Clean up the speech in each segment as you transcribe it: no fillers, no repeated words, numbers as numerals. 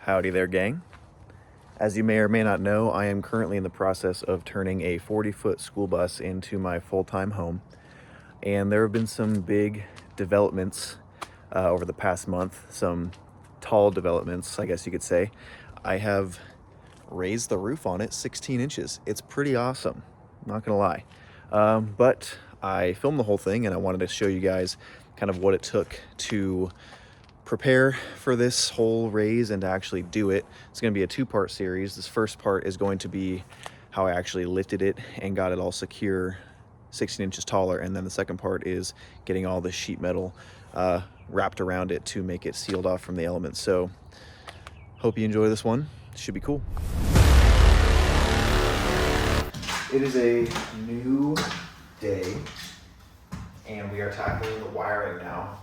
Howdy there, gang. As you may or may not know, I am currently in the process of turning a 40-foot school bus into my full-time home. And there have been some big developments over the past month, some tall developments, I guess you could say. I have raised the roof on it 16 inches. It's pretty awesome, not gonna lie. But I filmed the whole thing and I wanted to show you guys kind of what it took to prepare for this whole raise and to actually do it. It's going to be a two-part series. This first part is going to be how I actually lifted it and got it all secure 16 inches taller, and then the second part is getting all the sheet metal wrapped around it to make it sealed off from the elements. So hope you enjoy this one. It should be cool. It is a new day and we are tackling the wiring now.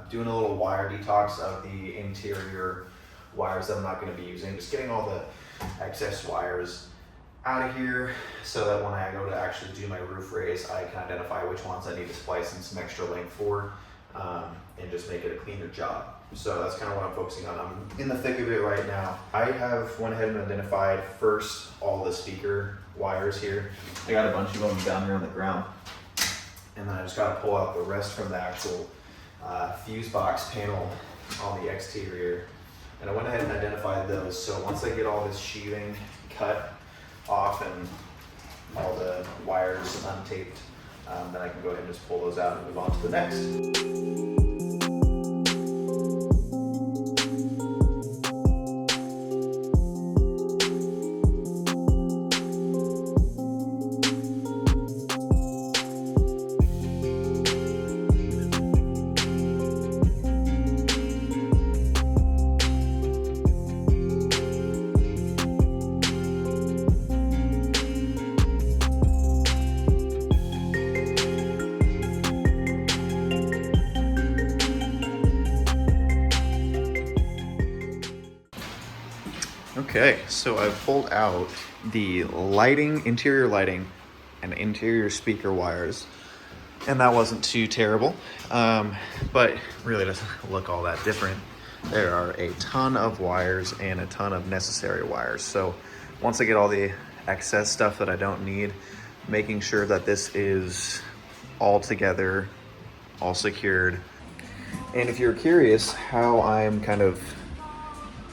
Doing a little wire detox of the interior wires that I'm not going to be using. Just getting all the excess wires out of here so that when I go to actually do my roof raise, I can identify which ones I need to splice in some extra length for and just make it a cleaner job. So that's kind of what I'm focusing on. I'm in the thick of it right now. I have went ahead and identified first all the speaker wires here. I got a bunch of them down here on the ground. And then I just got to pull out the rest from the actual fuse box panel on the exterior. And I went ahead and identified those. So once I get all this sheathing cut off and all the wires untaped, then I can go ahead and just pull those out and move on to the next. Okay, so I've pulled out the lighting, interior lighting, and interior speaker wires, and that wasn't too terrible, but really doesn't look all that different. There are a ton of wires and a ton of necessary wires. So once I get all the excess stuff that I don't need, making sure that this is all together, all secured. And if you're curious how I'm kind of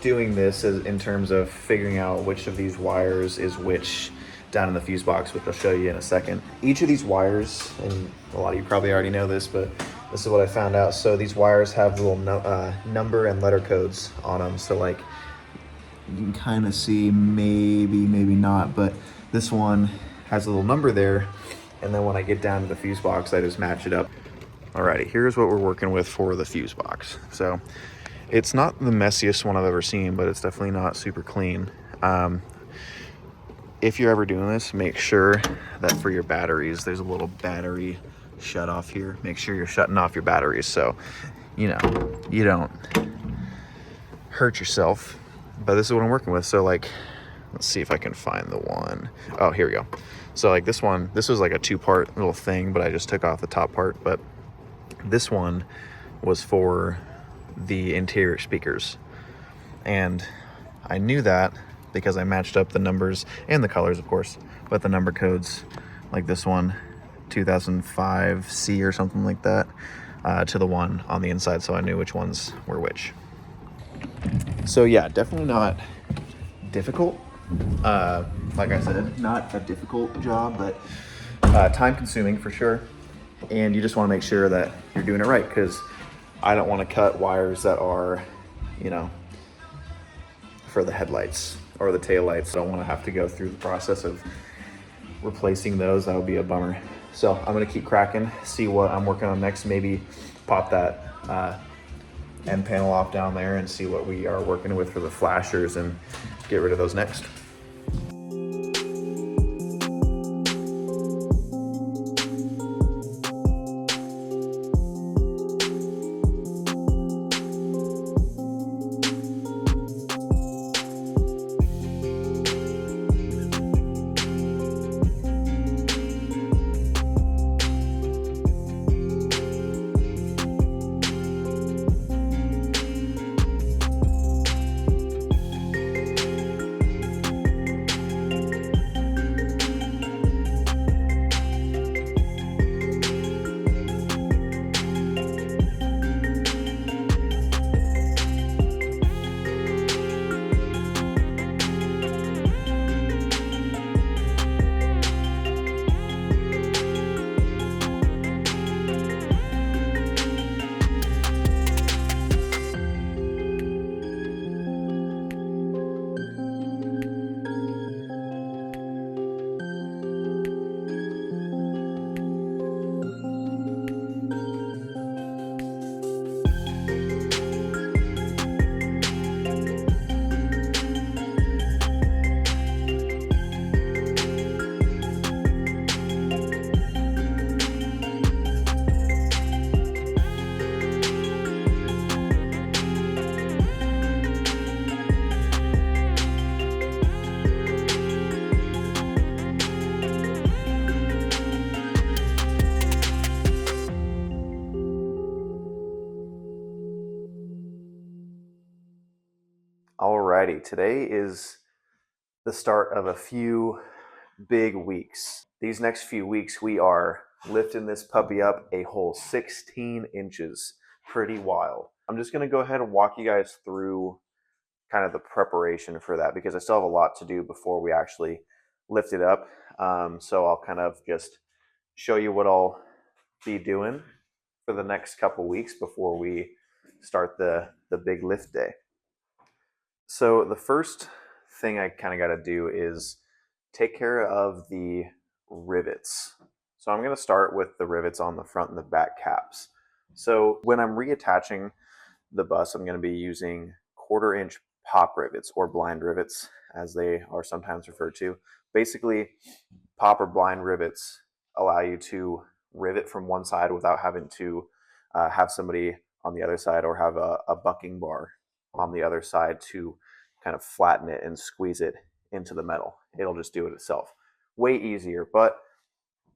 doing this in terms of figuring out which of these wires is which down in the fuse box, which I'll show you in a second. Each of these wires, and a lot of you probably already know this, but this is what I found out. So these wires have little number and letter codes on them. So like you can kind of see, maybe not, but this one has a little number there. And then when I get down to the fuse box, I just match it up. Alrighty, here's what we're working with for the fuse box. So it's not the messiest one I've ever seen, but it's definitely not super clean. If you're ever doing this, make sure that for your batteries, there's a little battery shut off here. Make sure you're shutting off your batteries so, you know, you don't hurt yourself. But this is what I'm working with. So like, let's see if I can find the one. Oh, here we go. So like this one, this was like a two-part little thing, but I just took off the top part. But this one was for the interior speakers, and I knew that because I matched up the numbers and the colors, of course, but the number codes, like this one 2005C or something like that, to the one on the inside, so I knew which ones were which. So yeah, definitely not difficult. Like I said, not a difficult job, but time consuming for sure. And you just want to make sure that you're doing it right, because I don't want to cut wires that are, you know, for the headlights or the taillights. I don't want to have to go through the process of replacing those. That would be a bummer. So I'm going to keep cracking, see what I'm working on next. Maybe pop that end panel off down there and see what we are working with for the flashers and get rid of those next. Alrighty, today is the start of a few big weeks. These next few weeks, we are lifting this puppy up a whole 16 inches. Pretty wild. I'm just going to go ahead and walk you guys through kind of the preparation for that because I still have a lot to do before we actually lift it up. So I'll kind of just show you what I'll be doing for the next couple weeks before we start the big lift day. So the first thing I kind of got to do is take care of the rivets. So I'm going to start with the rivets on the front and the back caps. So when I'm reattaching the bus, I'm going to be using 1/4-inch pop rivets or blind rivets, as they are sometimes referred to. Basically, pop or blind rivets allow you to rivet from one side without having to have somebody on the other side or have a bucking bar on the other side to kind of flatten it and squeeze it into the metal. It'll just do it itself. Way easier, but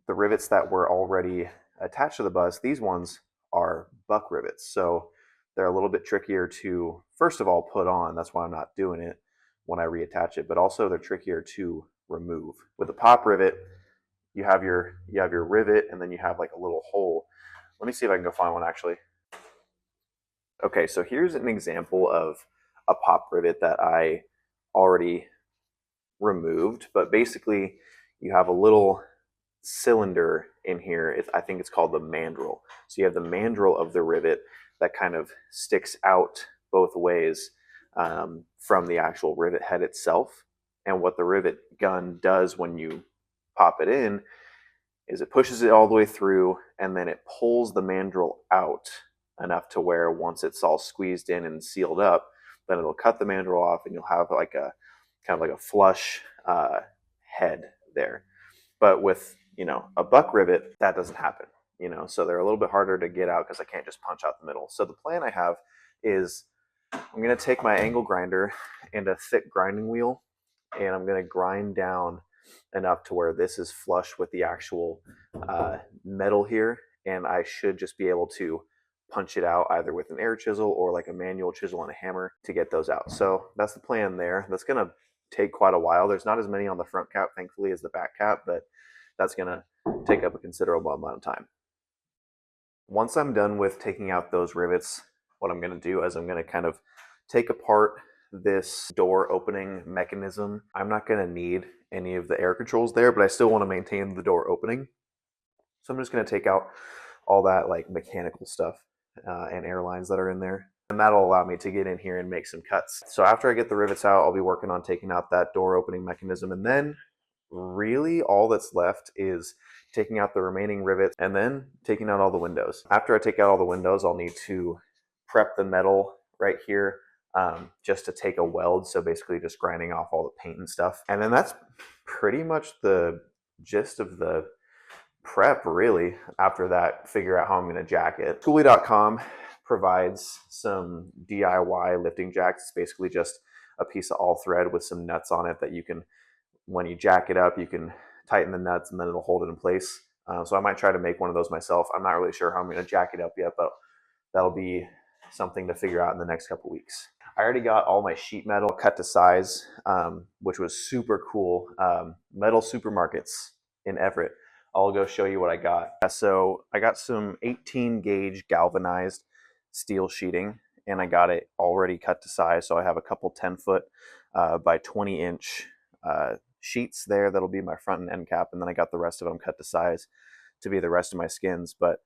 the rivets that were already attached to the bus, these ones are buck rivets. So they're a little bit trickier to, first of all, put on. That's why I'm not doing it when I reattach it, but also they're trickier to remove. With a pop rivet, you have your rivet and then you have like a little hole. Let me see if I can go find one actually. Okay, so here's an example of a pop rivet that I already removed, but basically you have a little cylinder in here. I think it's called the mandrel. So you have the mandrel of the rivet that kind of sticks out both ways from the actual rivet head itself. And what the rivet gun does when you pop it in is it pushes it all the way through and then it pulls the mandrel out enough to where once it's all squeezed in and sealed up, then it'll cut the mandrel off and you'll have like a kind of like a flush head there. But with, a buck rivet, that doesn't happen, so they're a little bit harder to get out because I can't just punch out the middle. So the plan I have is I'm going to take my angle grinder and a thick grinding wheel, and I'm going to grind down enough to where this is flush with the actual metal here, and I should just be able to punch it out either with an air chisel or like a manual chisel and a hammer to get those out. So that's the plan there. That's going to take quite a while. There's not as many on the front cap, thankfully, as the back cap, but that's going to take up a considerable amount of time. Once I'm done with taking out those rivets, what I'm going to do is I'm going to kind of take apart this door opening mechanism. I'm not going to need any of the air controls there, but I still want to maintain the door opening. So I'm just going to take out all that like mechanical stuff and airlines that are in there. And that'll allow me to get in here and make some cuts. So after I get the rivets out, I'll be working on taking out that door opening mechanism. And then really all that's left is taking out the remaining rivets and then taking out all the windows. After I take out all the windows, I'll need to prep the metal right here just to take a weld. So basically just grinding off all the paint and stuff. And then that's pretty much the gist of the prep, really. After that, figure out how I'm going to jack it. Skoolie.com provides some DIY lifting jacks. It's basically just a piece of all thread with some nuts on it that you can, when you jack it up, you can tighten the nuts and then it'll hold it in place. So I might try to make one of those myself. I'm not really sure how I'm going to jack it up yet, but that'll be something to figure out in the next couple weeks. I already got all my sheet metal cut to size, which was super cool. Metal Supermarkets in Everett. I'll go show you what I got. So I got some 18 gauge galvanized steel sheeting, and I got it already cut to size. So I have a couple 10-foot by 20-inch sheets there. That'll be my front and end cap, and then I got the rest of them cut to size to be the rest of my skins. But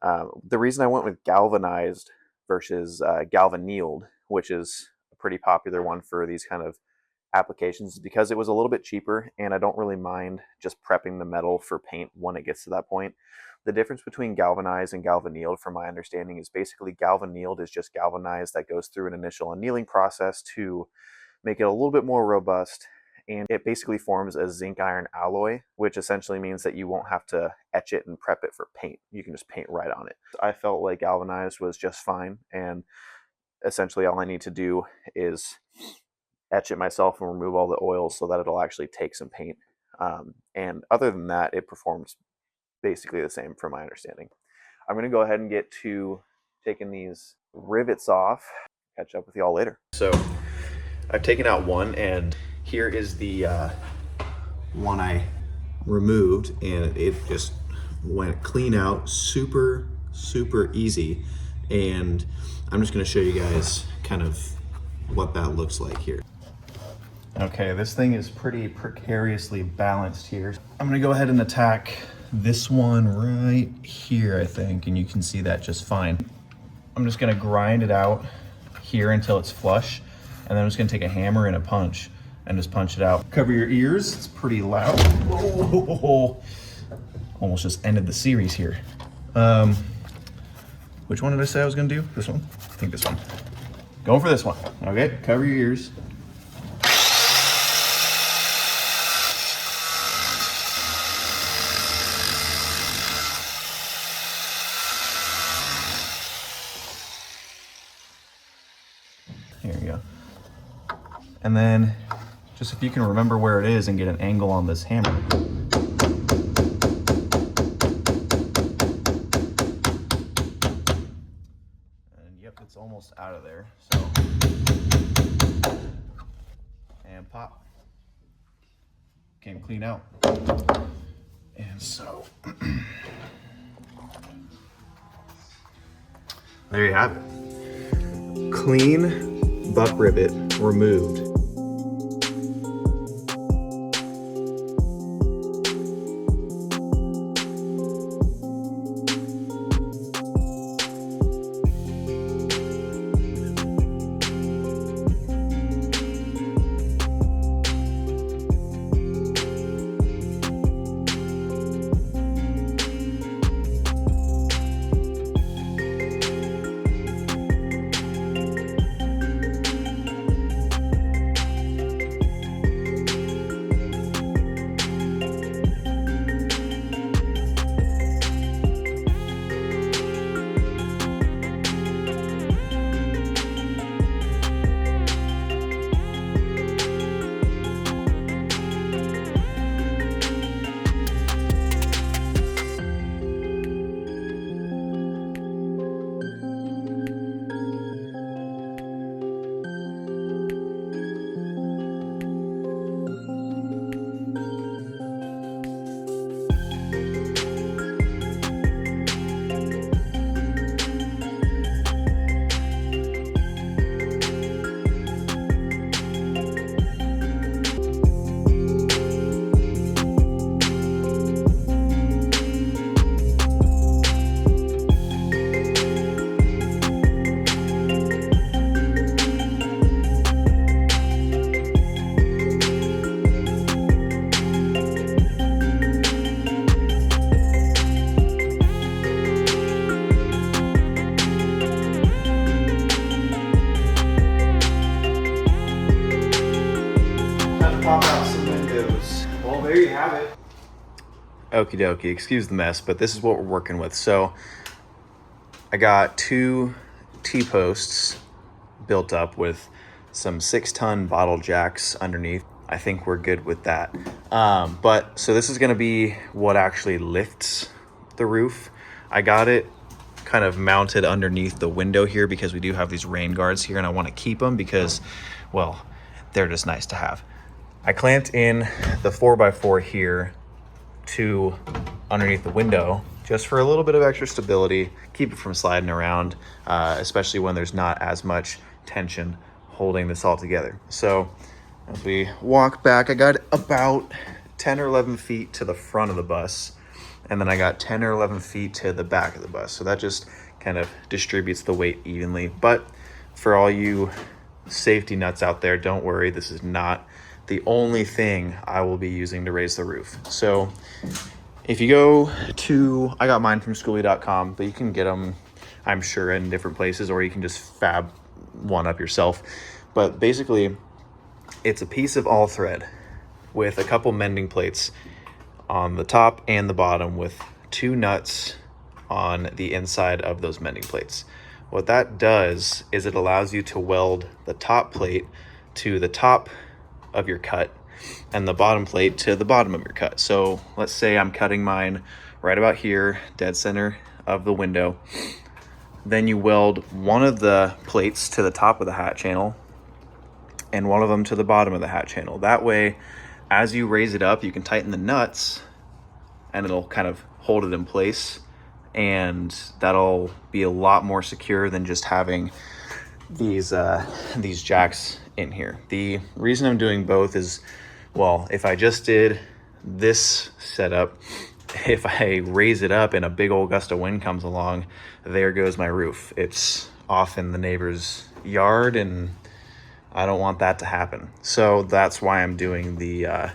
the reason I went with galvanized versus galvannealed, which is a pretty popular one for these kind of applications, because it was a little bit cheaper and I don't really mind just prepping the metal for paint when it gets to that point. The difference between galvanized and galvannealed, from my understanding, is basically galvannealed is just galvanized that goes through an initial annealing process to make it a little bit more robust, and it basically forms a zinc iron alloy, which essentially means that you won't have to etch it and prep it for paint. You can just paint right on it. I felt like galvanized was just fine, and essentially all I need to do is etch it myself and remove all the oils so that it'll actually take some paint. And other than that, it performs basically the same from my understanding. I'm going to go ahead and get to taking these rivets off. Catch up with y'all later. So I've taken out one, and here is the one I removed, and it just went clean out, super easy. And I'm just gonna show you guys kind of what that looks like here. Okay, this thing is pretty precariously balanced here. I'm gonna go ahead and attack this one right here, I think, and you can see that just fine. I'm just gonna grind it out here until it's flush, and then I'm just gonna take a hammer and a punch and just punch it out. Cover your ears, it's pretty loud. Oh, almost just ended the series here. Which one did I say I was gonna do? This one? I think this one. Going for this one. Okay, cover your ears. Here you go. And then, just if you can remember where it is and get an angle on this hammer. And yep, it's almost out of there, so. And pop. Came clean out. And so, there you have it. Clean butt rivet removed. Pop out some windows. Well, there you have it. Okie dokie, excuse the mess, but this is what we're working with. So I got 2 T-posts built up with some 6-ton bottle jacks underneath. I think we're good with that. So this is gonna be what actually lifts the roof. I got it kind of mounted underneath the window here because we do have these rain guards here, and I wanna keep them because, well, they're just nice to have. I clamped in the 4x4 here to underneath the window just for a little bit of extra stability, keep it from sliding around, especially when there's not as much tension holding this all together. So as we walk back, I got about 10 or 11 feet to the front of the bus, and then I got 10 or 11 feet to the back of the bus. So that just kind of distributes the weight evenly. But for all you safety nuts out there, don't worry, this is not the only thing I will be using to raise the roof. So if you go to, I got mine from Skoolie.com, but you can get them, I'm sure, in different places, or you can just fab one up yourself. But basically, it's a piece of all thread with a couple mending plates on the top and the bottom with 2 nuts on the inside of those mending plates. What that does is it allows you to weld the top plate to the top of your cut and the bottom plate to the bottom of your cut. So let's say I'm cutting mine right about here, dead center of the window. Then you weld one of the plates to the top of the hat channel, and one of them to the bottom of the hat channel. That way, as you raise it up, you can tighten the nuts and it'll kind of hold it in place, and that'll be a lot more secure than just having these jacks in here. The reason I'm doing both is, well, if I just did this setup, if I raise it up and a big old gust of wind comes along, there goes my roof. It's off in the neighbor's yard, and I don't want that to happen. So that's why I'm doing the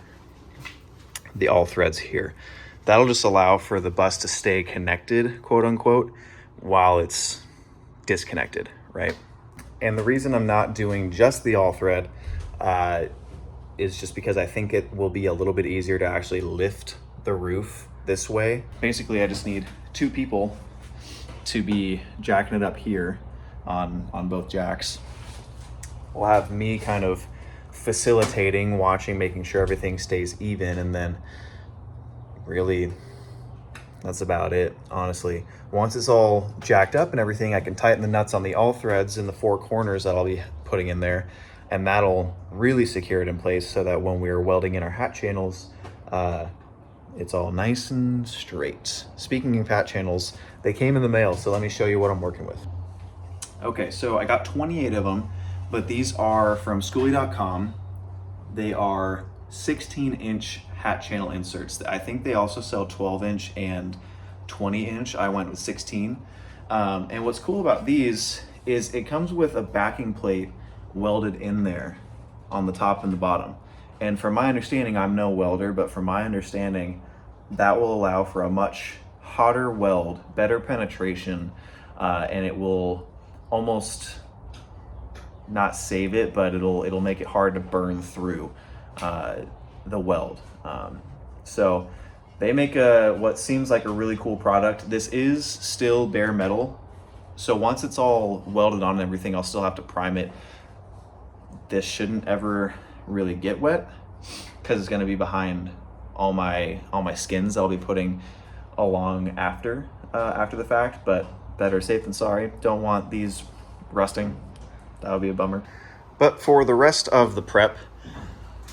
all threads here. That'll just allow for the bus to stay connected, quote unquote, while it's disconnected, right? And the reason I'm not doing just the all thread is just because I think it will be a little bit easier to actually lift the roof this way. Basically, I just need 2 people to be jacking it up here on both jacks. We'll have me kind of facilitating, watching, making sure everything stays even, and then really that's about it, honestly. Once it's all jacked up and everything, I can tighten the nuts on the all threads in the 4 corners that I'll be putting in there, and that'll really secure it in place so that when we're welding in our hat channels, it's all nice and straight. Speaking of hat channels, they came in the mail, so let me show you what I'm working with. Okay, so I got 28 of them, but these are from Skoolie.com. They are 16-inch hat channel inserts. I think they also sell 12-inch and 20-inch. I went with 16. And what's cool about these is it comes with a backing plate welded in there on the top and the bottom. And from my understanding, I'm no welder, but from my understanding, that will allow for a much hotter weld, better penetration, and it will almost not save it, but it'll make it hard to burn through the weld. So they make what seems like a really cool product. This is still bare metal, so once it's all welded on and everything, I'll still have to prime it. This shouldn't ever really get wet because it's going to be behind all my skins I'll be putting along after the fact, but better safe than sorry. Don't want these rusting. That would be a bummer. But for the rest of the prep,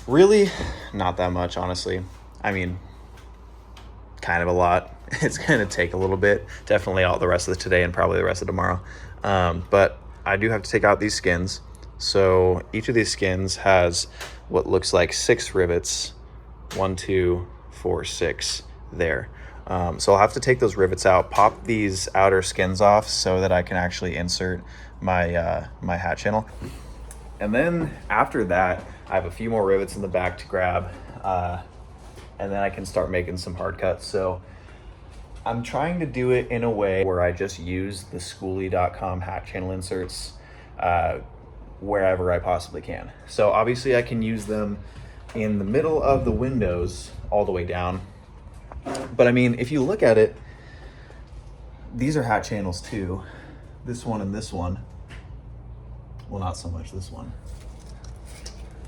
really not that much, honestly. I mean, kind of a lot. It's going to take a little bit, definitely all the rest of today and probably the rest of tomorrow. But I do have to take out these skins. So each of these skins has what looks like 6 rivets. 1, 2, 4, 6 there. So I'll have to take those rivets out, pop these outer skins off so that I can actually insert my my hat channel. And then after that, I have a few more rivets in the back to grab, and then I can start making some hard cuts. So I'm trying to do it in a way where I just use the Skoolie.com hat channel inserts wherever I possibly can. So obviously I can use them in the middle of the windows all the way down. But I mean, if you look at it, these are hat channels too. This one and this one. Well, not so much this one.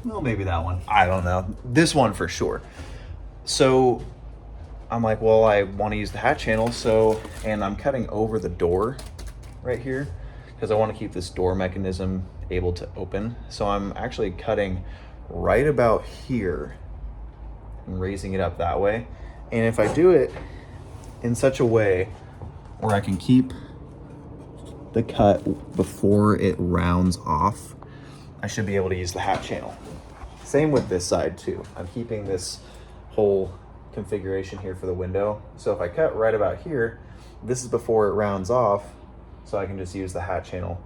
Well, maybe that one. I don't know. This one for sure. So I'm like, well, I want to use the hat channel. And I'm cutting over the door right here because I want to keep this door mechanism able to open. So I'm actually cutting right about here and raising it up that way. And if I do it in such a way where I can keep the cut before it rounds off, I should be able to use the hat channel. Same with this side too. I'm keeping this whole configuration here for the window. So if I cut right about here, this is before it rounds off, so I can just use the hat channel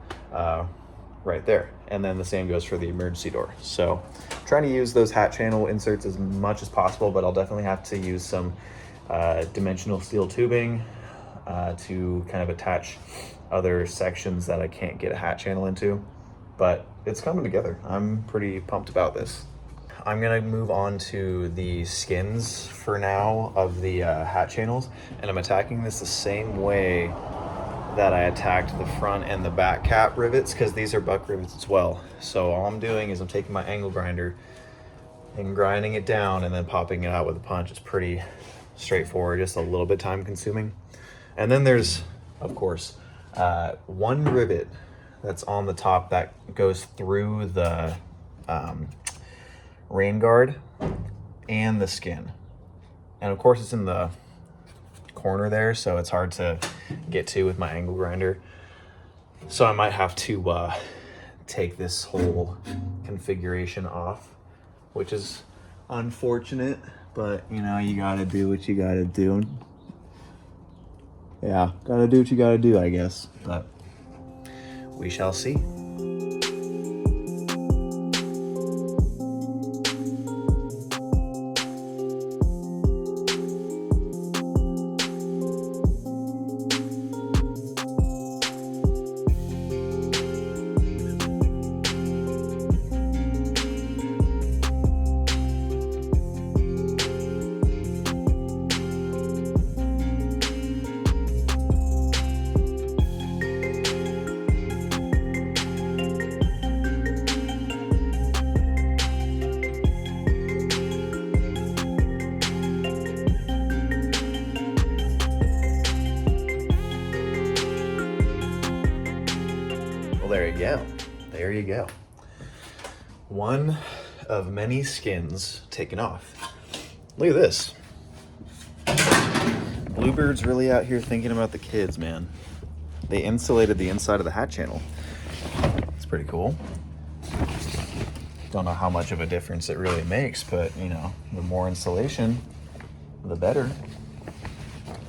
right there. And then the same goes for the emergency door. So I'm trying to use those hat channel inserts as much as possible, but I'll definitely have to use some dimensional steel tubing to kind of attach other sections that I can't get a hat channel into. But it's coming together. I'm pretty pumped about this. I'm gonna move on to the skins for now of the hat channels, and I'm attacking this the same way that I attacked the front and the back cap rivets, because these are buck rivets as well. So all I'm doing is I'm taking my angle grinder and grinding it down and then popping it out with a punch. It's pretty straightforward, just a little bit time consuming. And then there's, of course, one rivet that's on the top that goes through the rain guard and the skin. And of course it's in the corner there, so it's hard to get to with my angle grinder. So I might have to take this whole configuration off, which is unfortunate, but you know, you gotta do what you gotta do. Yeah, gotta do what you gotta do, I guess, but we shall see. Well, there you go. There you go. One of many skins taken off. Look at this. Bluebird's really out here thinking about the kids, man. They insulated the inside of the hat channel. It's pretty cool. Don't know how much of a difference it really makes, but you know, the more insulation, the better.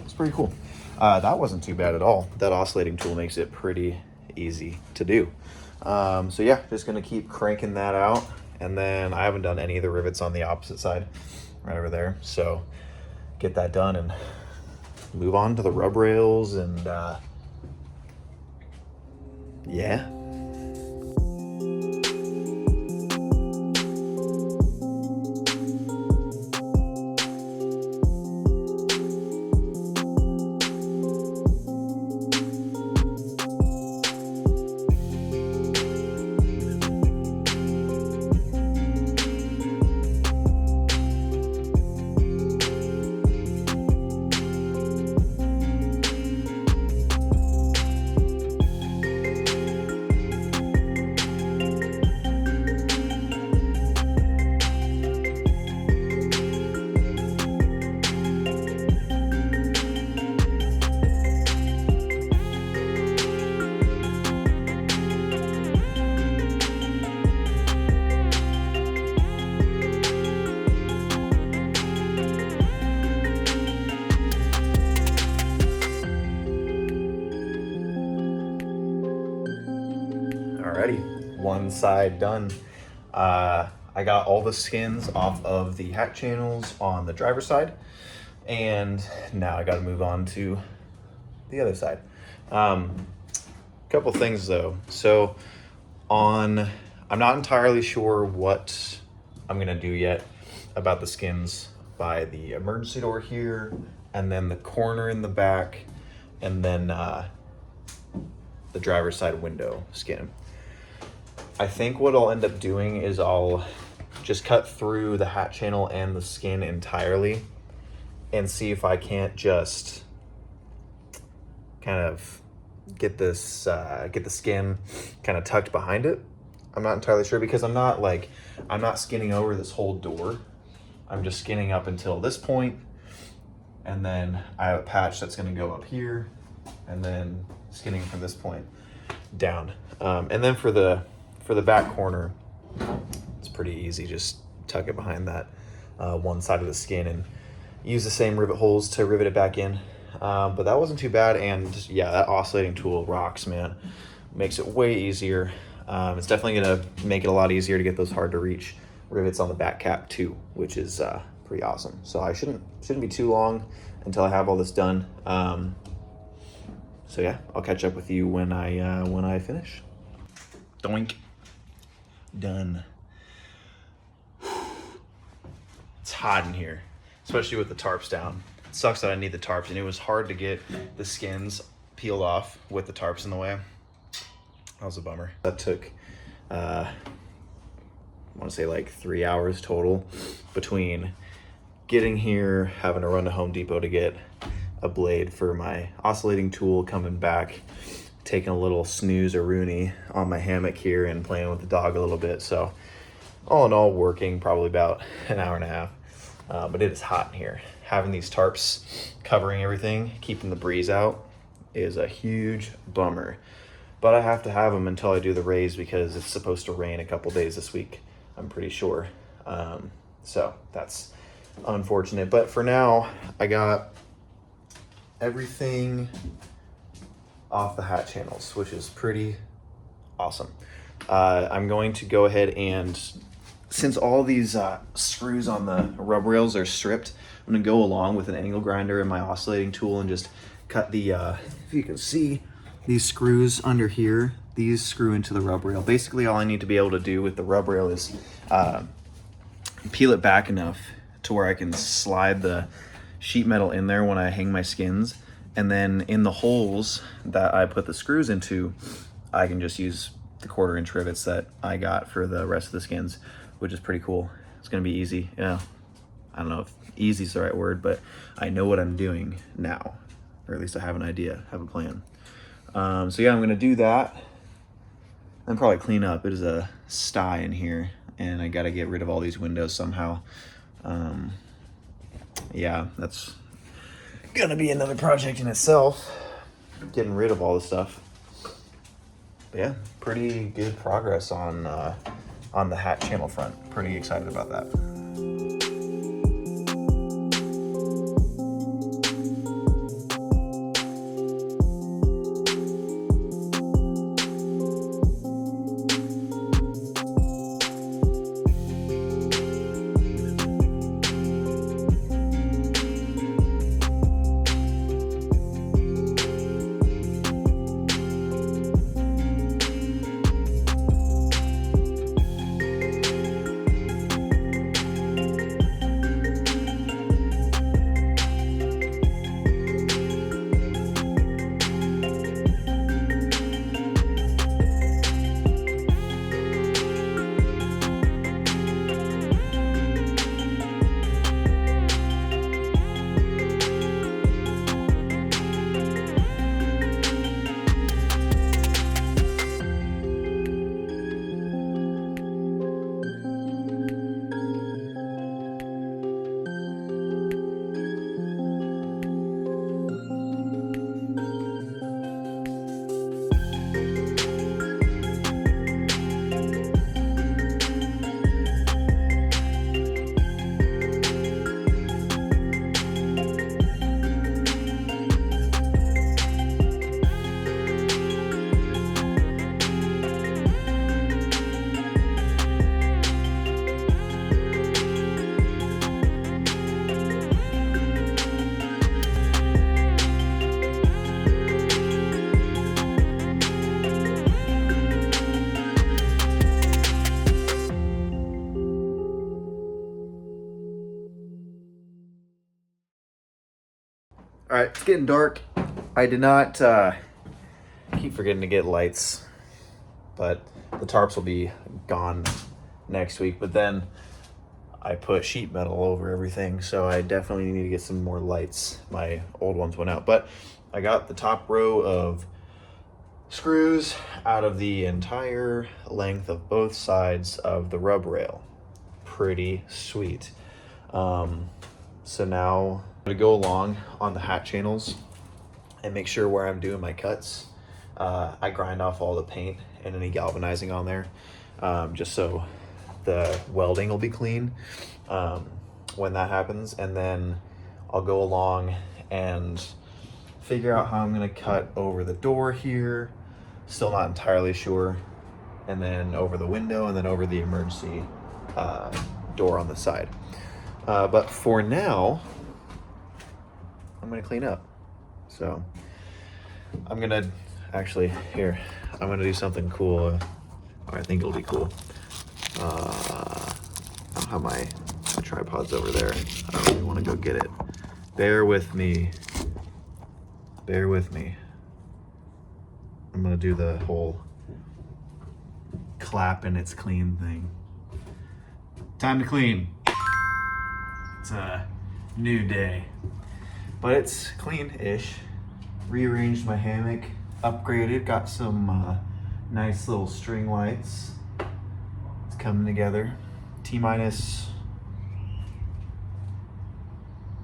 It's pretty cool. That wasn't too bad at all. That oscillating tool makes it pretty easy to do. So yeah, just gonna keep cranking that out, and then I haven't done any of the rivets on the opposite side right over there, so get that done and move on to the rub rails and yeah. Alrighty, one side done. I got all the skins off of the hat channels on the driver's side, and now I got to move on to the other side. Couple things though. So I'm not entirely sure what I'm gonna do yet about the skins by the emergency door here, and then the corner in the back, and then the driver's side window skin. I think what I'll end up doing is I'll just cut through the hat channel and the skin entirely and see if I can't just kind of get the skin kind of tucked behind it. I'm not entirely sure, because I'm not skinning over this whole door. I'm just skinning up until this point, and then I have a patch that's going to go up here, and then skinning from this point down. And then for the back corner, it's pretty easy. Just tuck it behind that one side of the skin and use the same rivet holes to rivet it back in. But that wasn't too bad, and yeah, that oscillating tool rocks, man. Makes it way easier. It's definitely gonna make it a lot easier to get those hard to reach rivets on the back cap too, which is pretty awesome. So I shouldn't be too long until I have all this done. So yeah, I'll catch up with you when I finish. Doink. Done. It's hot in here, especially with the tarps down. It sucks that I need the tarps, and it was hard to get the skins peeled off with the tarps in the way. That was a bummer. That took, I want to say like 3 hours total between getting here, having to run to Home Depot to get a blade for my oscillating tool, coming back, taking a little snooze or rooney on my hammock here and playing with the dog a little bit. So all in all, working probably about an hour and a half. But it is hot in here. Having these tarps covering everything, keeping the breeze out, is a huge bummer. But I have to have them until I do the raise because it's supposed to rain a couple days this week, I'm pretty sure. So that's unfortunate. But for now, I got everything off the hat channels, which is pretty awesome. I'm going to go ahead and, since all these screws on the rub rails are stripped, I'm gonna go along with an angle grinder and my oscillating tool and just cut the, if you can see, these screws under here, these screw into the rub rail. Basically, all I need to be able to do with the rub rail is peel it back enough to where I can slide the sheet metal in there when I hang my skins. And then in the holes that I put the screws into, I can just use the 1/4" rivets that I got for the rest of the skins, which is pretty cool. It's gonna be easy. Yeah, I don't know if easy is the right word, but I know what I'm doing now, or at least I have an idea, have a plan. So yeah, I'm gonna do that and probably clean up. It is a sty in here and I gotta get rid of all these windows somehow. Yeah, that's gonna be another project in itself, getting rid of all this stuff. But yeah, pretty good progress on the hat channel front. Pretty excited about that. All right, it's getting dark. I did not keep forgetting to get lights, but the tarps will be gone next week. But then I put sheet metal over everything, so I definitely need to get some more lights. My old ones went out, but I got the top row of screws out of the entire length of both sides of the rub rail. Pretty sweet. So now I'm gonna go along on the hat channels and make sure where I'm doing my cuts, I grind off all the paint and any galvanizing on there, just so the welding will be clean when that happens. And then I'll go along and figure out how I'm gonna cut over the door here, still not entirely sure, and then over the window, and then over the emergency door on the side. But for now, I'm gonna clean up. So I'm gonna actually, here, I'm gonna do something cool. I think it'll be cool. I don't have my tripod's over there. I don't really wanna go get it. Bear with me. Bear with me. I'm gonna do the whole clap and it's clean thing. Time to clean. It's a new day, but it's clean-ish. Rearranged my hammock, upgraded, got some nice little string lights. It's coming together. T-minus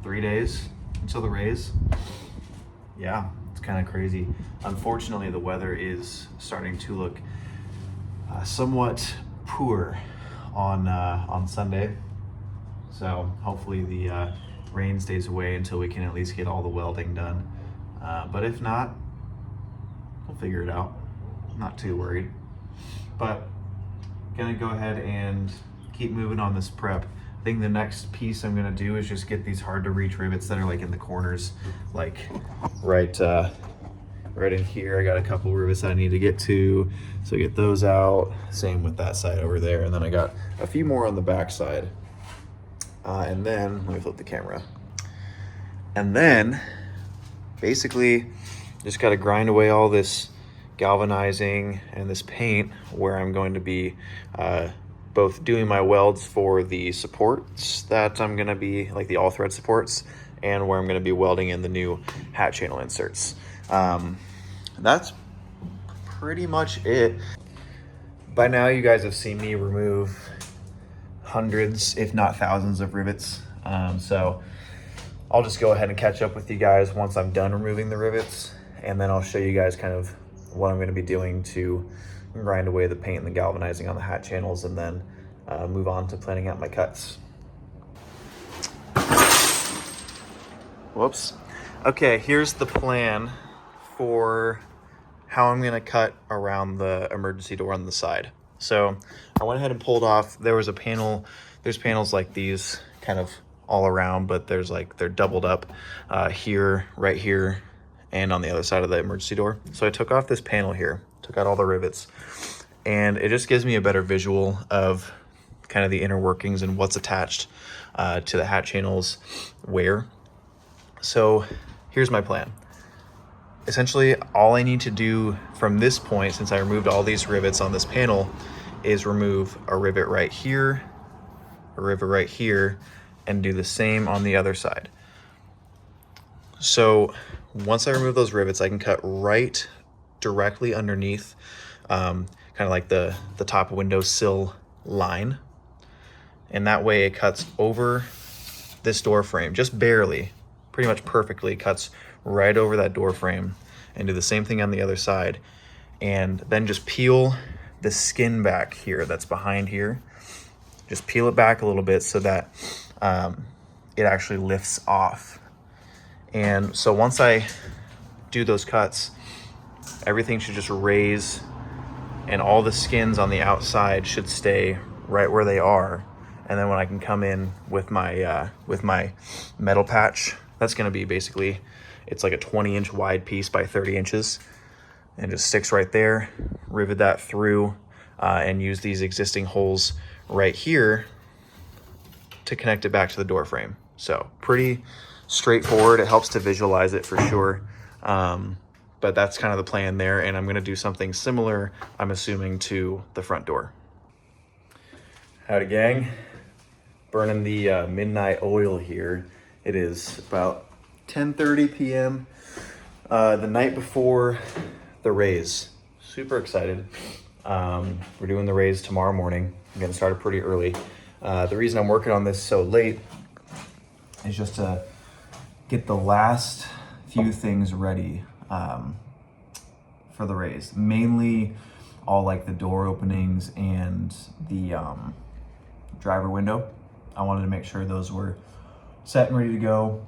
3 days until the raise. Yeah, it's kind of crazy. Unfortunately, the weather is starting to look somewhat poor on Sunday. So hopefully the rain stays away until we can at least get all the welding done. But if not, we'll figure it out. I'm not too worried. But gonna go ahead and keep moving on this prep. I think the next piece I'm gonna do is just get these hard to reach rivets that are like in the corners, like right in here. I got a couple rivets I need to get to, so get those out. Same with that side over there, and then I got a few more on the back side. And then let me flip the camera. And then basically just got to grind away all this galvanizing and this paint, where I'm going to be both doing my welds for the supports that I'm going to be, like the all thread supports, and where I'm going to be welding in the new hat channel inserts. That's pretty much it. By now you guys have seen me remove hundreds, if not thousands of rivets. So I'll just go ahead and catch up with you guys once I'm done removing the rivets, and then I'll show you guys kind of what I'm going to be doing to grind away the paint and the galvanizing on the hat channels, and then move on to planning out my cuts. Whoops. Okay, here's the plan for how I'm going to cut around the emergency door on the side. So I went ahead and pulled off, there was a panel, there's panels like these kind of all around, but there's like, they're doubled up here, right here, and on the other side of the emergency door. So I took off this panel here, took out all the rivets, and it just gives me a better visual of kind of the inner workings and what's attached to the hat channels where. So here's my plan. Essentially, all I need to do from this point, since I removed all these rivets on this panel, is remove a rivet right here, a rivet right here, and do the same on the other side. So once I remove those rivets, I can cut right directly underneath, kind of like the top windowsill line. And that way it cuts over this door frame, just barely, pretty much perfectly cuts right over that door frame, and do the same thing on the other side. And then just peel the skin back here that's behind here. Just peel it back a little bit so that it actually lifts off. And so once I do those cuts, everything should just raise, and all the skins on the outside should stay right where they are. And then when I can come in with my metal patch, that's gonna be basically, it's like a 20-inch wide piece by 30 inches, and just sticks right there. Rivet that through and use these existing holes right here to connect it back to the door frame. So pretty straightforward. It helps to visualize it for sure. But that's kind of the plan there, and I'm gonna do something similar, I'm assuming, to the front door. Howdy gang, burning the midnight oil here. It is about 10:30 p.m. The night before the raise. Super excited. We're doing the raise tomorrow morning. I'm getting started pretty early. The reason I'm working on this so late is just to get the last few things ready for the raise. Mainly all like the door openings and the driver window. I wanted to make sure those were set and ready to go.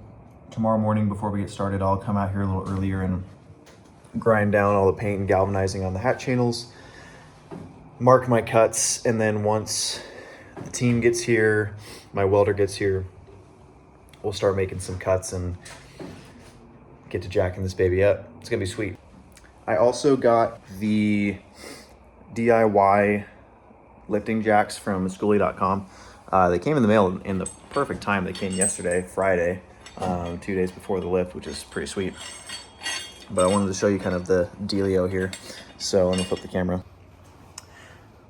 Tomorrow morning before we get started, I'll come out here a little earlier and grind down all the paint and galvanizing on the hat channels, mark my cuts, and then once the team gets here, my welder gets here, we'll start making some cuts and get to jacking this baby up. It's gonna be sweet. I also got the DIY lifting jacks from Skoolie.com. They came in the mail in the perfect time. They came yesterday, Friday, 2 days before the lift, which is pretty sweet. But I wanted to show you kind of the dealio here. So let me flip the camera.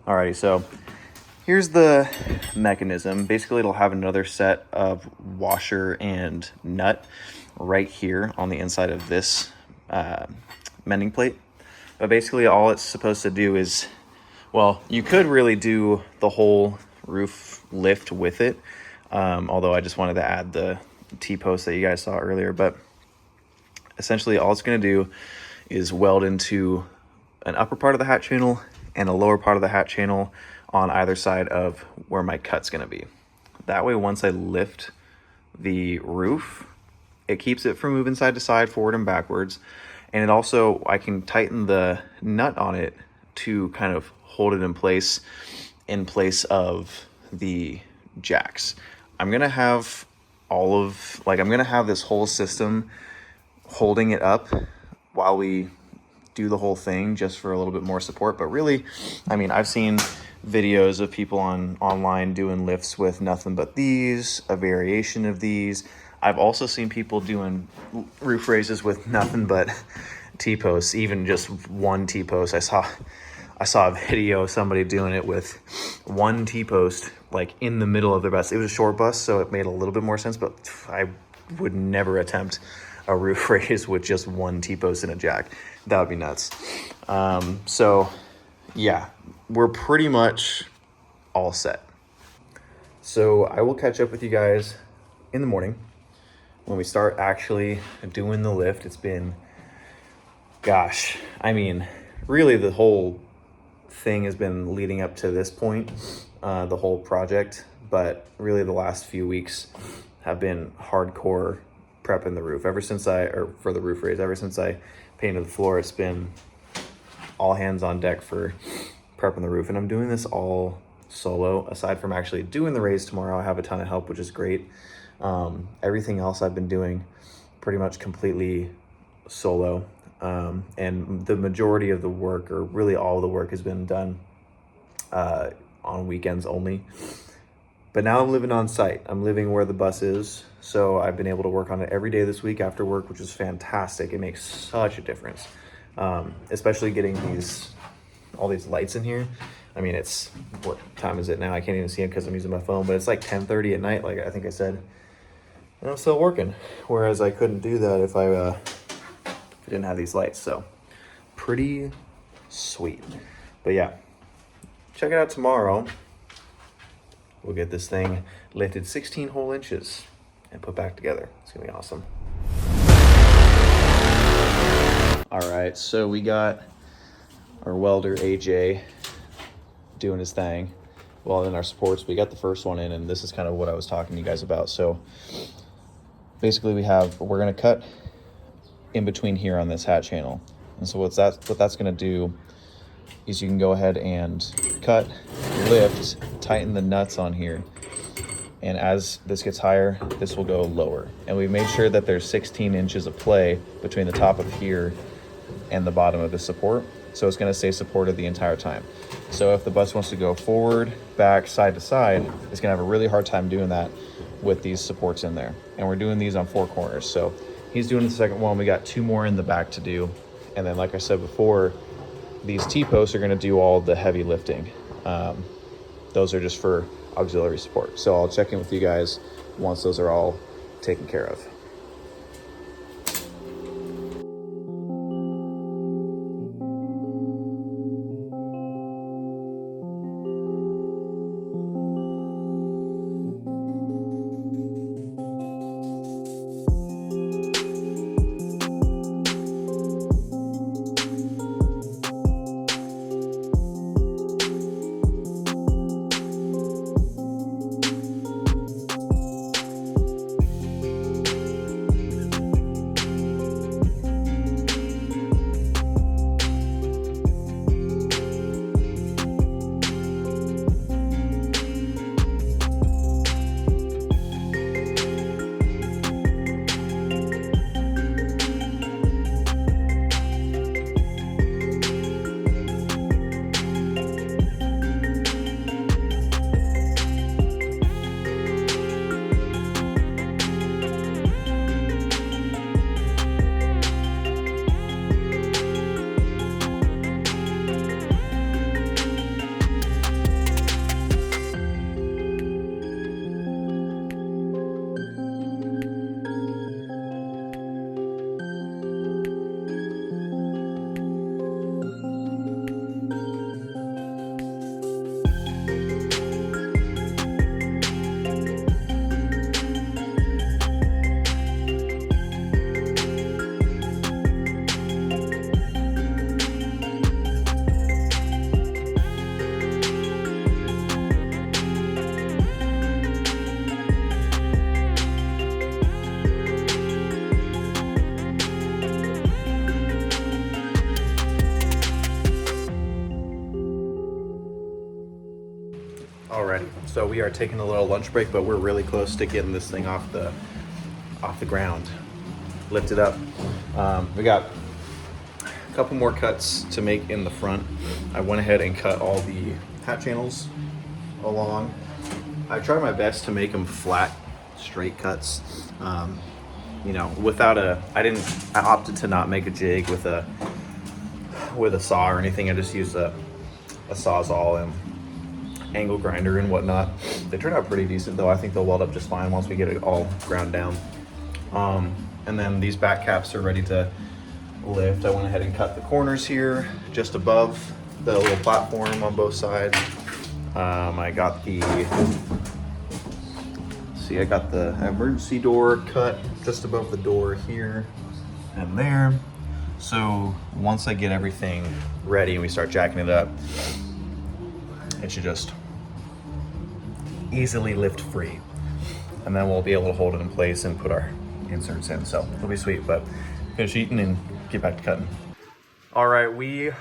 Alrighty, so here's the mechanism. Basically, it'll have another set of washer and nut right here on the inside of this mending plate. But basically all it's supposed to do is, well, you could really do the whole roof lift with it. Although I just wanted to add the T-post that you guys saw earlier. But essentially all it's going to do is weld into an upper part of the hat channel and a lower part of the hat channel on either side of where my cut's going to be. That way, once I lift the roof, it keeps it from moving side to side, forward and backwards. And it also, I can tighten the nut on it to kind of hold it in place of the jacks. I'm going to have I'm going to have this whole system holding it up while we do the whole thing, just for a little bit more support. But really, I mean, I've seen videos of people online doing lifts with nothing but these, a variation of these. I've also seen people doing roof raises with nothing but T-posts, even just one T-post. I saw a video of somebody doing it with one T-post like in the middle of their bus. It was a short bus, so it made a little bit more sense, but I would never attempt a roof raise with just one T-post and a jack. That would be nuts. So yeah, we're pretty much all set. So I will catch up with you guys in the morning when we start actually doing the lift. It's been, gosh, I mean, really the whole thing has been leading up to this point, the whole project, but really the last few weeks have been hardcore prepping the roof. For the roof raise, ever since I painted the floor, it's been all hands on deck for prepping the roof. And I'm doing this all solo. Aside from actually doing the raise tomorrow, I have a ton of help, which is great. Everything else I've been doing pretty much completely solo. And the majority of the work, or really all of the work, has been done on weekends only. But now I'm living on site. I'm living where the bus is. So I've been able to work on it every day this week after work, which is fantastic. It makes such a difference. Especially getting all these lights in here. I mean, what time is it now? I can't even see it because I'm using my phone, but it's like 10:30 at night, like I think I said. And I'm still working. Whereas I couldn't do that if I didn't have these lights. So pretty sweet. But yeah, check it out tomorrow. We'll get this thing lifted 16 whole inches and put back together. It's gonna be awesome. All right, so we got our welder AJ doing his thing. Well, in our supports, we got the first one in, and this is kind of what I was talking to you guys about. So basically we're gonna cut in between here on this hat channel. And so what that's gonna do is you can go ahead and cut, lift, tighten the nuts on here. And as this gets higher, this will go lower. And we made sure that there's 16 inches of play between the top of here and the bottom of the support. So it's gonna stay supported the entire time. So if the bus wants to go forward, back, side to side, it's gonna have a really hard time doing that with these supports in there. And we're doing these on 4 corners. So he's doing the second one. We got 2 more in the back to do. And then, like I said before, these T-posts are gonna do all the heavy lifting. Those are just for auxiliary support. So I'll check in with you guys once those are all taken care of. So we are taking a little lunch break, but we're really close to getting this thing off the ground, lifted up. We got a couple more cuts to make in the front. I went ahead and cut all the hat channels along. I tried my best to make them flat, straight cuts. You know, without I opted to not make a jig with a saw or anything. I just used a Sawzall and angle grinder and whatnot. They turned out pretty decent though. I think they'll weld up just fine once we get it all ground down. And then these back caps are ready to lift. I went ahead and cut the corners here just above the little platform on both sides. I got the emergency door cut just above the door here and there. So once I get everything ready and we start jacking it up, it should just easily lift free. And then we'll be able to hold it in place and put our inserts in. So it'll be sweet, but finish eating and get back to cutting. All right, we,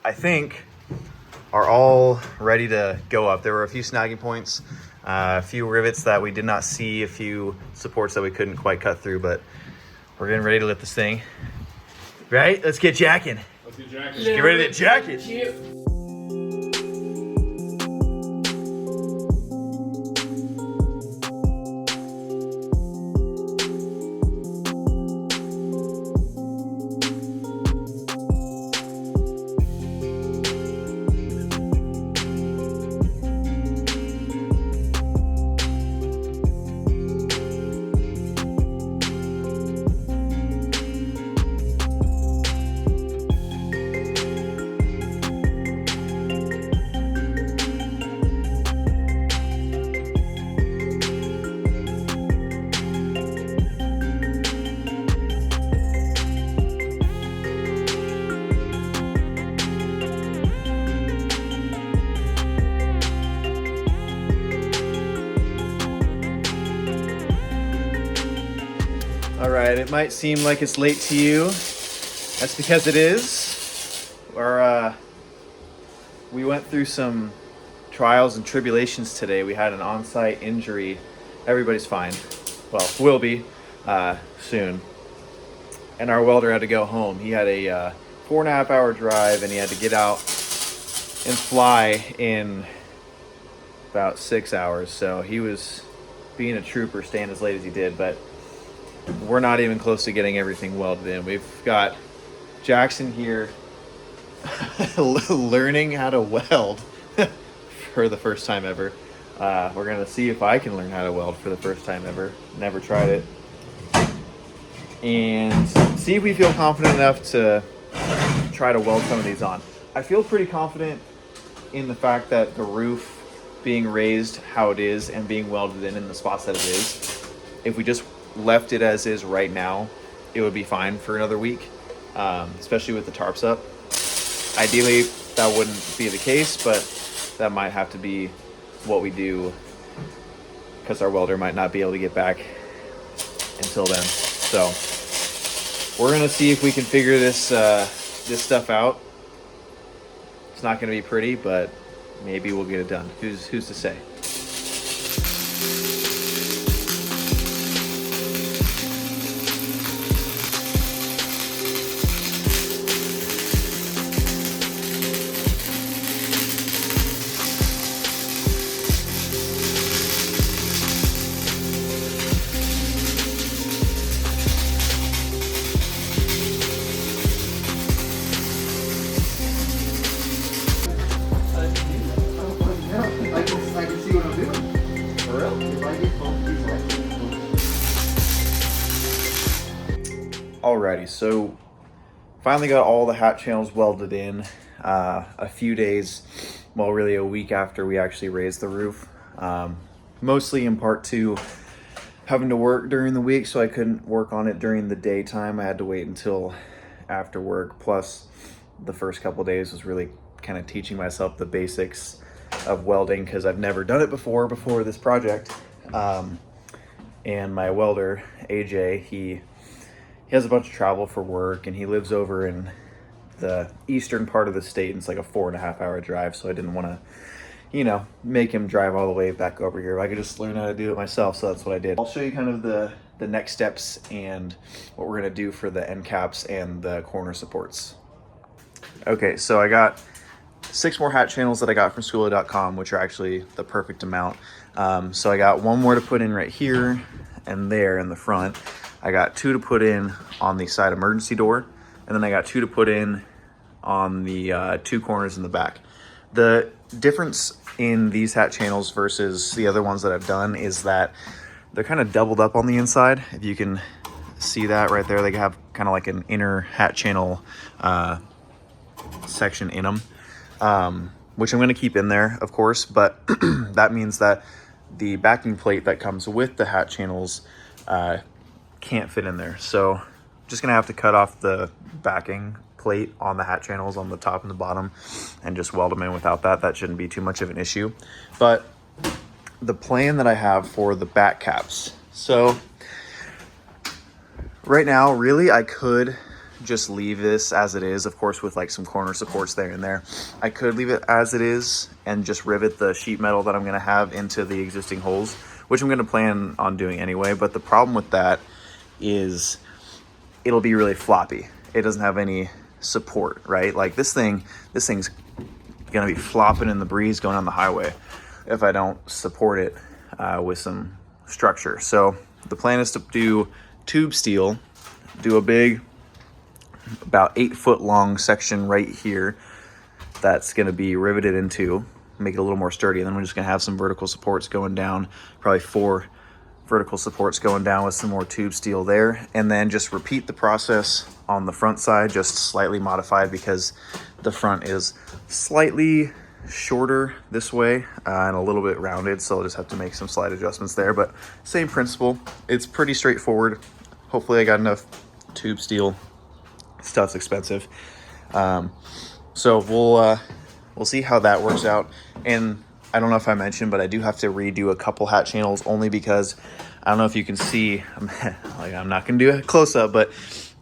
I think, are all ready to go up. There were a few snagging points, a few rivets that we did not see, a few supports that we couldn't quite cut through, but we're getting ready to lift this thing. Right? Let's get jacking. Let's get jacking. Let's get ready to jack it. All right, it might seem like it's late to you. That's because it is. We went through some trials and tribulations today. We had an on-site injury. Everybody's fine. Well, will be soon. And our welder had to go home. He had a 4.5-hour drive and he had to get out and fly in about 6 hours. So he was being a trooper, staying as late as he did, but we're not even close to getting everything welded in. We've got Jackson here learning how to weld for the first time ever. We're gonna see if I can learn how to weld for the first time ever. Never tried it. And see if we feel confident enough to try to weld some of these on. I feel pretty confident in the fact that the roof being raised how it is and being welded in the spots that it is, if we just left it as is right now, it would be fine for another week, especially with the tarps up. Ideally, that wouldn't be the case, but that might have to be what we do because our welder might not be able to get back until then. So we're gonna see if we can figure this this stuff out. It's not gonna be pretty, but maybe we'll get it done. Who's to say? Alrighty, so finally got all the hat channels welded in a few days, well really a week after we actually raised the roof. Mostly in part to having to work during the week, so I couldn't work on it during the daytime. I had to wait until after work. Plus the first couple of days was really kind of teaching myself the basics of welding because I've never done it before this project. And my welder, AJ, he has a bunch of travel for work and he lives over in the eastern part of the state and it's like a 4.5-hour drive. So I didn't want to you know, make him drive all the way back over here. I could just learn how to do it myself, so that's what I did. I'll show you kind of the next steps and what we're gonna do for the end caps and the corner supports. Okay, so I got 6 more hat channels that I got from Skoolie.com, which are actually the perfect amount. So I got 1 more to put in right here and there in the front. I got 2 to put in on the side emergency door, and then I got 2 to put in on the 2 corners in the back. The difference in these hat channels versus the other ones that I've done is that they're kind of doubled up on the inside. If you can see that right there, they have kind of like an inner hat channel section in them, which I'm going to keep in there, of course, but that means that the backing plate that comes with the hat channels can't fit in there. So I'm just going to have to cut off the backing plate on the hat channels on the top and the bottom and just weld them in without that. That shouldn't be too much of an issue. But the plan that I have for the back caps. So right now, really, I could just leave this as it is, of course, with like some corner supports there and there. I could leave it as it is and just rivet the sheet metal that I'm going to have into the existing holes, which I'm going to plan on doing anyway. But the problem with that is it'll be really floppy. It doesn't have any support, right? Like this thing's going to be flopping in the breeze going on the highway if I don't support it with some structure. So the plan is to do tube steel, do a big, about 8-foot long section right here that's going to be riveted into, make it a little more sturdy. And then we're just going to have some vertical supports going down, probably 4 vertical supports going down with some more tube steel there. And then just repeat the process on the front side, just slightly modified because the front is slightly shorter this way and a little bit rounded. So I'll just have to make some slight adjustments there, but same principle. It's pretty straightforward. Hopefully I got enough tube steel. Stuff's expensive, so we'll see how that works out. And I don't know if I mentioned, but I do have to redo a couple hat channels only because I don't know if you can see. I'm not gonna do a close up, but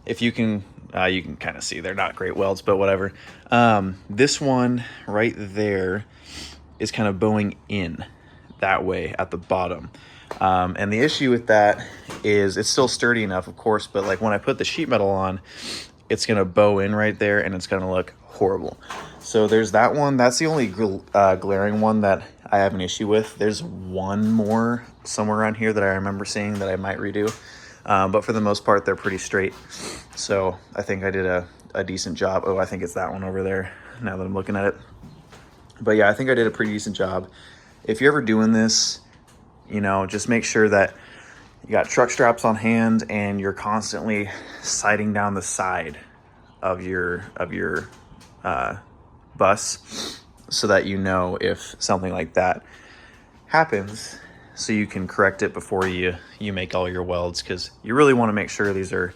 if you can kind of see they're not great welds, but whatever. This one right there is kind of bowing in that way at the bottom. And the issue with that is it's still sturdy enough, of course, but like when I put the sheet metal on, it's going to bow in right there and it's going to look horrible. So there's that one. That's the only glaring one that I have an issue with. There's one more somewhere around here that I remember seeing that I might redo. But for the most part, they're pretty straight. So I think I did a decent job. Oh, I think it's that one over there now that I'm looking at it. But yeah, I think I did a pretty decent job. If you're ever doing this, you know, just make sure that you got truck straps on hand and you're constantly sighting down the side of your bus so that you know if something like that happens, so you can correct it before you make all your welds, because you really want to make sure these are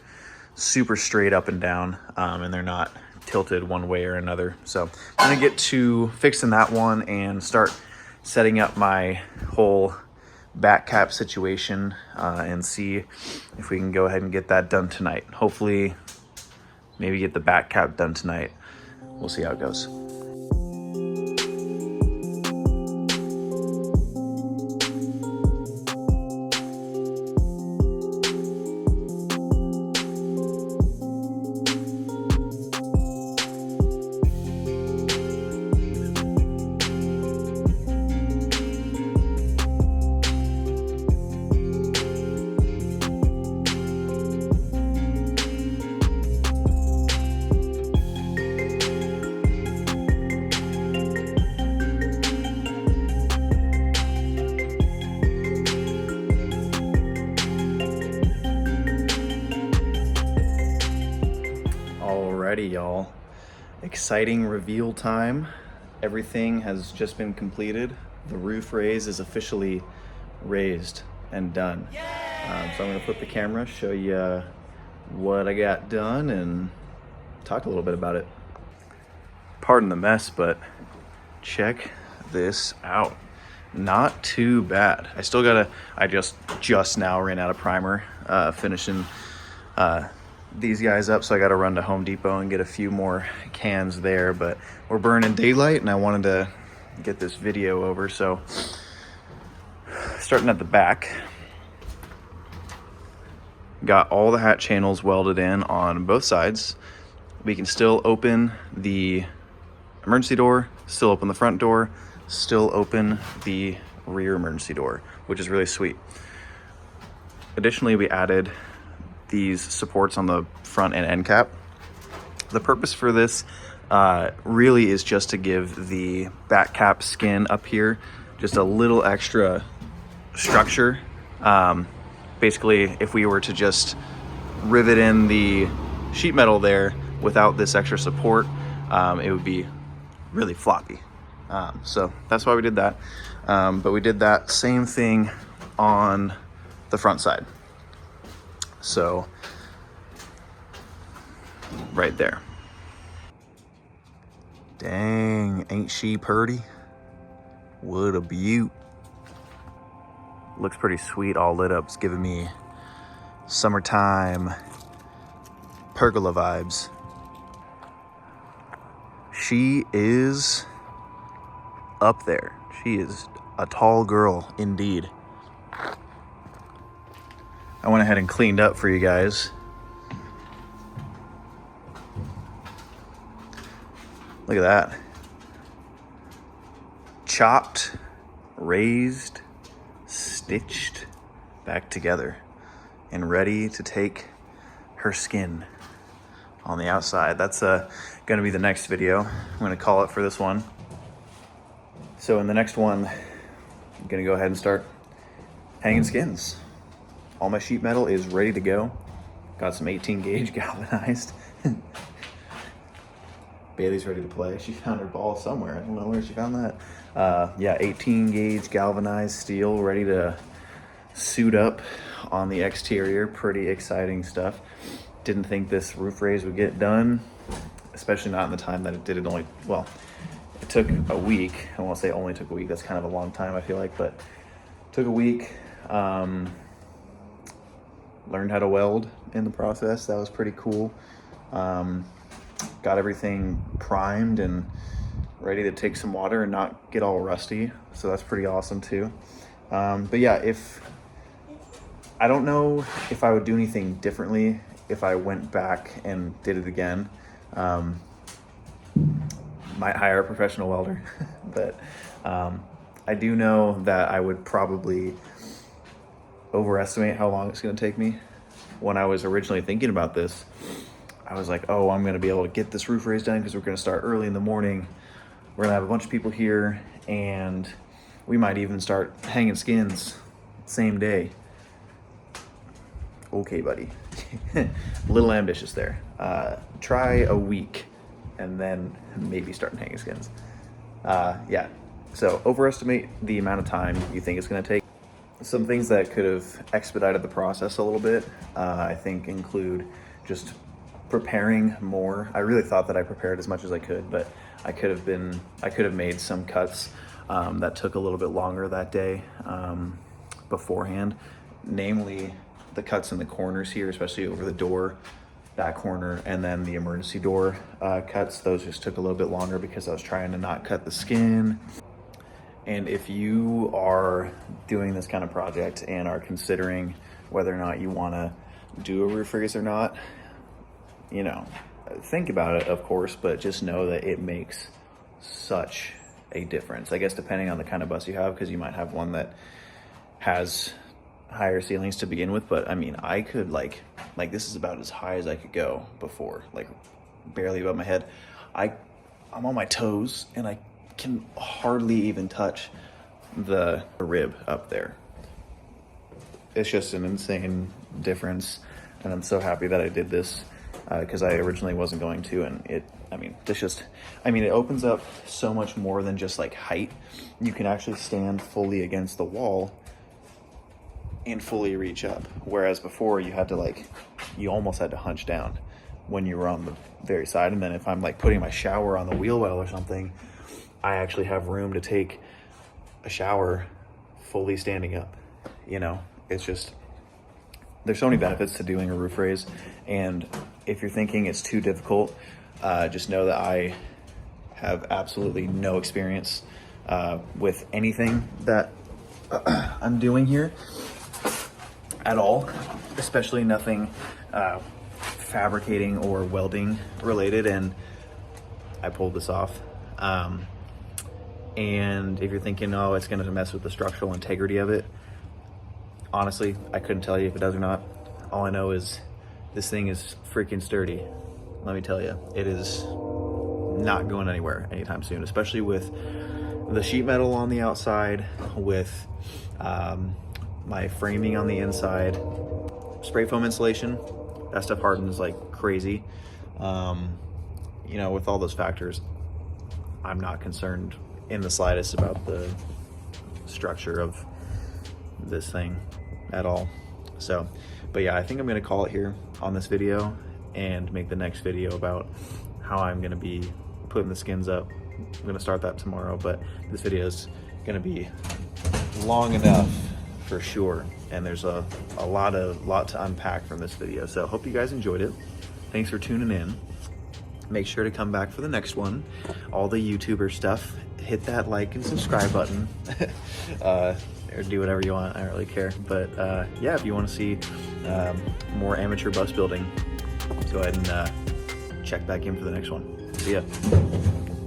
super straight up and down and they're not tilted one way or another. So I'm gonna get to fixing that one and start setting up my whole back cap situation and see if we can go ahead and get that done tonight. Hopefully maybe get the back cap done tonight. We'll see how it goes. Alrighty, y'all. Exciting reveal time. Everything has just been completed. The roof raise is officially raised and done. So I'm gonna flip the camera, show you what I got done, and talk a little bit about it. Pardon the mess, but check this out. Not too bad. I just now ran out of primer, finishing these guys up, so I got to run to Home Depot and get a few more cans there. But we're burning daylight, and I wanted to get this video over. So starting at the back, got all the hat channels welded in on both sides. We can still open the emergency door, still open the front door, still open the rear emergency door, which is really sweet. Additionally, we added these supports on the front and end cap. The purpose for this really is just to give the back cap skin up here just a little extra structure. Basically, if we were to just rivet in the sheet metal there without this extra support, it would be really floppy. So that's why we did that. But we did that same thing on the front side. So right there. Dang, ain't she purty? What a beaut. Looks pretty sweet, all lit up. It's giving me summertime pergola vibes. She is up there. She is a tall girl indeed. I went ahead and cleaned up for you guys. Look at that. Chopped, raised, stitched back together and ready to take her skin on the outside. That's gonna be the next video. I'm gonna call it for this one. So in the next one, I'm gonna go ahead and start hanging skins. All my sheet metal is ready to go. Got some 18 gauge galvanized. Bailey's ready to play. She found her ball somewhere. I don't know where she found that. Yeah, 18 gauge galvanized steel ready to suit up on the exterior. Pretty exciting stuff. Didn't think this roof raise would get done, especially not in the time that it did. It only, well, it took a week. I won't say only took a week. That's kind of a long time, I feel like, but took a week. Learned how to weld in the process. That was pretty cool. Got everything primed and ready to take some water and not get all rusty. So that's pretty awesome too. But yeah, I don't know if I would do anything differently if I went back and did it again. Might hire a professional welder, but I do know that I would probably overestimate how long it's going to take me. When I was originally thinking about this, I was like, oh, I'm going to be able to get this roof raise done because we're going to start early in the morning. We're going to have a bunch of people here and we might even start hanging skins same day. Okay, buddy. A little ambitious there. Try a week and then maybe start hanging skins. Yeah, so overestimate the amount of time you think it's going to take. Some things that could have expedited the process a little bit, I think, include just preparing more. I really thought that I prepared as much as I could, but I could have made some cuts that took a little bit longer that day beforehand. Namely, the cuts in the corners here, especially over the door, that corner, and then the emergency door cuts. Those just took a little bit longer because I was trying to not cut the skin. And if you are doing this kind of project and are considering whether or not you want to do a roof raise or not, you know, think about it, of course, but just know that it makes such a difference. I guess depending on the kind of bus you have, because you might have one that has higher ceilings to begin with, but I mean, I could like this is about as high as I could go before, like barely above my head. I'm on my toes and I can hardly even touch the rib up there. It's just an insane difference, and I'm so happy that I did this because I originally wasn't going to, and it opens up so much more than just like height. You can actually stand fully against the wall and fully reach up, whereas before you almost had to hunch down when you were on the very side. And then if I'm like putting my shower on the wheel well or something, I actually have room to take a shower fully standing up. You know, it's just, there's so many benefits to doing a roof raise. And if you're thinking it's too difficult, just know that I have absolutely no experience with anything that I'm doing here at all, especially nothing fabricating or welding related, and I pulled this off. And if you're thinking, oh, it's gonna mess with the structural integrity of it, honestly, I couldn't tell you if it does or not. All I know is this thing is freaking sturdy. Let me tell you, it is not going anywhere anytime soon, especially with the sheet metal on the outside, with my framing on the inside. Spray foam insulation, that stuff hardens like crazy. You know, with all those factors, I'm not concerned in the slightest about the structure of this thing at all. So, but yeah, I think I'm gonna call it here on this video and make the next video about how I'm gonna be putting the skins up. I'm gonna start that tomorrow, but this video is gonna be long enough for sure. And there's a lot to unpack from this video. So hope you guys enjoyed it. Thanks for tuning in. Make sure to come back for the next one. All the YouTuber stuff, hit that like and subscribe button. Or do whatever you want, I don't really care. But yeah, if you want to see more amateur bus building, go ahead and check back in for the next one. See ya.